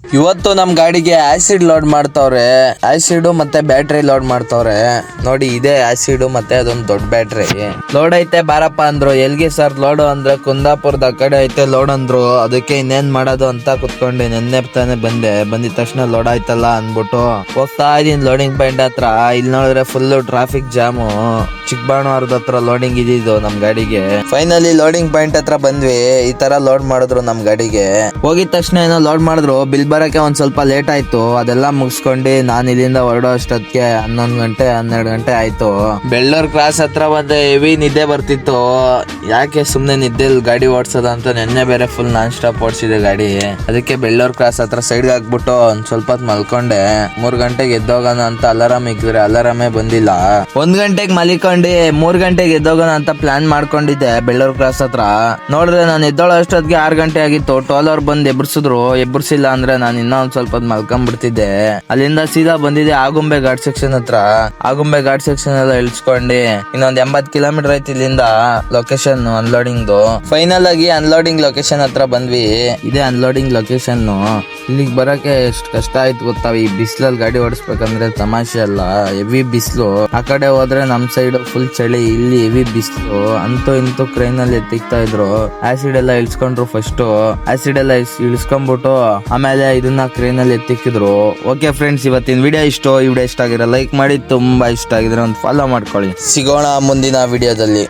ಇವತ್ತು ನಮ್ ಗಾಡಿಗೆ ಆಸಿಡ್ ಲೋಡ್ ಮಾಡ್ತಾವ್ರೆ. ಆಸಿಡ್ ಮತ್ತೆ ಬ್ಯಾಟ್ರಿ ಲೋಡ್ ಮಾಡ್ತಾವ್ರೆ. ನೋಡಿ ಇದೆ ಆಸಿಡ್ ಮತ್ತೆ ಅದೊಂದು ದೊಡ್ಡ ಬ್ಯಾಟ್ರಿ ಲೋಡ್ ಐತೆ ಬಾರಪ್ಪ ಅಂದ್ರು. ಎಲ್ಗೆ ಸರ್ ಲೋಡ್ ಅಂದ್ರೆ ಕುಂದಾಪುರದ ಕಡೆ ಐತೆ ಲೋಡ್ ಅಂದ್ರು. ಅದಕ್ಕೆ ಇನ್ನೇನ್ ಮಾಡೋದು ಅಂತ ಕುತ್ಕೊಂಡೆ. ನೆನ್ನೆ ತಾನೆ ಬಂದಿದ ತಕ್ಷಣ ಲೋಡ್ ಆಯ್ತಲ್ಲ ಅನ್ಬಿಟ್ಟು ಹೋಗ್ತಾ ಇದೀನಿ ಲೋಡಿಂಗ್ ಪಾಯಿಂಟ್ ಹತ್ರ. ಇಲ್ಲಿ ನೋಡಿದ್ರೆ ಫುಲ್ ಟ್ರಾಫಿಕ್ ಜಾಮು. ಚಿಕ್ಕಬಾಣವಾರದ ಹತ್ರ ಲೋಡಿಂಗ್ ಇದಿದ್ದು ನಮ್ ಗಾಡಿಗೆ. ಫೈನಲಿ ಲೋಡಿಂಗ್ ಪಾಯಿಂಟ್ ಹತ್ರ ಬಂದ್ವಿ. ಈ ತರ ಲೋಡ್ ಮಾಡಿದ್ರು ನಮ್ ಗಾಡಿಗೆ. ಹೋಗಿದ ತಕ್ಷಣ ಏನೋ ಲೋಡ್ ಮಾಡಿದ್ರು. ಬಿಲ್ ಬರಕ್ಕೆ ಒಂದ್ ಸ್ವಲ್ಪ ಲೇಟ್ ಆಯ್ತು. ಅದೆಲ್ಲ ಮುಗಿಸ್ಕೊಂಡು ನಾನು ಇಲ್ಲಿಂದ ಹೊರಡೋ ಅಷ್ಟೊತ್ತಿಗೆ 11 ಗಂಟೆ 12 ಗಂಟೆ ಆಯ್ತು. ಬೆಳ್ಳೂರ್ ಕ್ರಾಸ್ ಹತ್ರ ಬಂದೆ. ಹೆವಿ ನಿದ್ದೆ ಬರ್ತಿತ್ತು. ಯಾಕೆ ಸುಮ್ನೆ ನಿದ್ದೆಲ್ ಗಾಡಿ ಓಡಿಸೋದು ಅಂತ ನೆನ್ನೆ ಬೇರೆ ಫುಲ್ ನಾನ್ ಸ್ಟಾಪ್ ಓಡಿಸಿದೆ ಗಾಡಿ. ಅದಕ್ಕೆ ಬೆಳ್ಳೂರ್ ಕ್ರಾಸ್ ಹತ್ರ ಸೈಡ್ ಹಾಕ್ಬಿಟ್ಟು ಒಂದ್ ಸ್ವಲ್ಪ ಹೊತ್ತು ಮಲ್ಕೊಂಡೆ. 3 ಗಂಟೆಗೆ ಎದ್ದೋಗೋಣ ಅಂತ ಅಲಾರಾಮ್ ಇಕ್ಕಿದ್ರೆ ಅಲಾರಾಮೇ ಬಂದಿಲ್ಲ. 1 ಗಂಟೆಗೆ ಮಲಿಕೊಂಡು 3 ಗಂಟೆಗೆ ಎದ್ದೋಗೋಣ ಅಂತ ಪ್ಲಾನ್ ಮಾಡ್ಕೊಂಡಿದ್ದೆ ಬೆಳ್ಳೂರ್ ಕ್ರಾಸ್ ಹತ್ರ. ನೋಡ್ರೆ ನಾನು ಎದ್ದೋಳೋ ಅಷ್ಟೊತ್ತಿಗೆ 6 ಗಂಟೆ ಆಗಿತ್ತು. ಟೋಲ್ ಅವ್ರು ಬಂದು ಎಬ್ಬರ್ಸಿಲ್ಲ ಅಂದ್ರೆ ನಾನು ಇನ್ನೂ ಒಂದ್ ಸ್ವಲ್ಪ ಮಲ್ಕೊಂಡ್ಬಿಡ್ತಿದ್ದೆ. ಅಲ್ಲಿಂದ ಸೀದಾ ಬಂದಿದೆ ಆಗುಂಬೆ ಘಾಟ್ ಸೆಕ್ಷನ್ ಹತ್ರ. ಆಗುಂಬೆ ಘಾಟ್ ಸೆಕ್ಷನ್ ಎಲ್ಲ ಇಳಿಸ್ಕೊಂಡು ಇನ್ನೊಂದ್ 80 ಕಿಲೋಮೀಟರ್ ಐತಿ ಇಲ್ಲಿಂದ ಲೊಕೇಶನ್ ಅನ್ಲೋಡಿಂಗ್. ಫೈನಲ್ ಆಗಿ ಅನ್ಲೋಡಿಂಗ್ ಲೊಕೇಶನ್ ಹತ್ರ ಬಂದ್ವಿ. ಇದೇ ಅನ್ಲೋಡಿಂಗ್ ಲೊಕೇಶನ್. ಇಲ್ಲಿಗೆ ಬರಕ್ಕೆ ಎಷ್ಟು ಕಷ್ಟ ಆಯ್ತು ಗೊತ್ತಾವ. ಈ ಬಿಸಿಲಲ್ಲಿ ಗಾಡಿ ಓಡಿಸ್ಬೇಕಂದ್ರೆ ತಮಾಷೆ ಅಲ್ಲ. ಹೆವಿ ಬಿಸಿಲು. ಆ ಕಡೆ ಹೋದ್ರೆ ನಮ್ ಸೈಡ್ ಫುಲ್ ಚಳಿ, ಇಲ್ಲಿ ಹೆವಿ ಬಿಸಿಲು. ಅಂತೂ ಇಂತೂ ಕ್ರೈನ್ ಅಲ್ಲಿ ಎತ್ತಿಕ್ತಾ ಇದ್ರು. ಆಸಿಡ್ ಎಲ್ಲ ಇಳಿಸ್ಕೊಂಡ್ರು. ಫಸ್ಟ್ ಆಸಿಡ್ ಎಲ್ಲ ಇಳಿಸ್ಕೊಂಡ್ಬಿಟ್ಟು ಆಮೇಲೆ ಇದನ್ನ ಕ್ರೇನ್ ಅಲ್ಲಿ ಎತ್ತಿಕ್ಕಿದ್ರು. ಓಕೆ ಫ್ರೆಂಡ್ಸ್, ಇವತ್ತಿನ ವಿಡಿಯೋ ಈ ವಿಡಿಯೋ ಇಷ್ಟ ಆಗಿರೋ ಲೈಕ್ ಮಾಡಿ. ತುಂಬಾ ಇಷ್ಟ ಆಗಿದ್ರೆ ಒಂದು ಫಾಲೋ ಮಾಡ್ಕೊಳ್ಳಿ. ಸಿಗೋಣ ಮುಂದಿನ ವಿಡಿಯೋದಲ್ಲಿ.